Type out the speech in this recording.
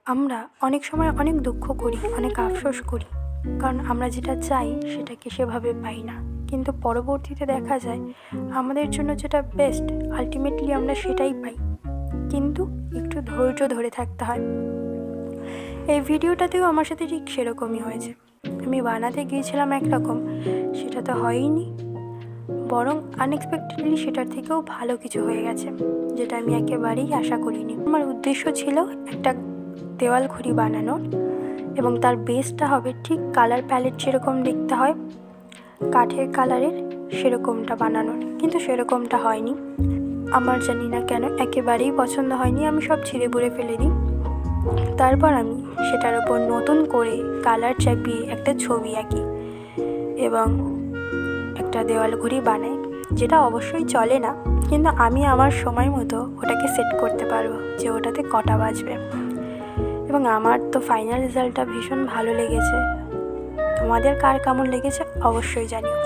আমরা অনেক সময় অনেক দুঃখ করি, অনেক আফসোস করি, কারণ আমরা যেটা চাই সেটাকে সেভাবে পাই না। কিন্তু পরবর্তীতে দেখা যায় আমাদের জন্য যেটা বেস্ট, আলটিমেটলি আমরা সেটাই পাই। কিন্তু একটু ধৈর্য ধরে থাকতে হয়। এই ভিডিওটাতেও আমার সাথে ঠিক সেরকমই হয়েছে। আমি বানাতে গিয়েছিলাম একরকম, সেটা তো হয়ইনি, বরং আনএক্সপেক্টেডলি সেটার থেকেও ভালো কিছু হয়ে গেছে, যেটা আমি একেবারেই আশা করিনি। আমার উদ্দেশ্য ছিল একটা দেওয়াল ঘড়ি বানানোর, এবং তার বেসটা হবে ঠিক কালার প্যালেট যেরকম দেখতে হয় কাঠের কালারের, সেরকমটা বানানোর। কিন্তু সেরকমটা হয়নি। আমার জানি না কেন একেবারেই পছন্দ হয়নি, আমি সব ছিঁড়ে বুড়ে ফেলে দিই। তারপর আমি সেটার ওপর নতুন করে কালার চাপিয়ে একটা ছবি আঁকি এবং একটা দেওয়াল ঘড়ি বানাই, যেটা অবশ্যই চলে না, কিন্তু আমি আমার সময় মতো ওটাকে সেট করতে পারবো যে ওটাতে কটা বাজবে। এবং আমার তো ফাইনাল রেজাল্টটা ভীষণ ভালো লেগেছে। তোমাদের কার কেমন লেগেছে অবশ্যই জানিও।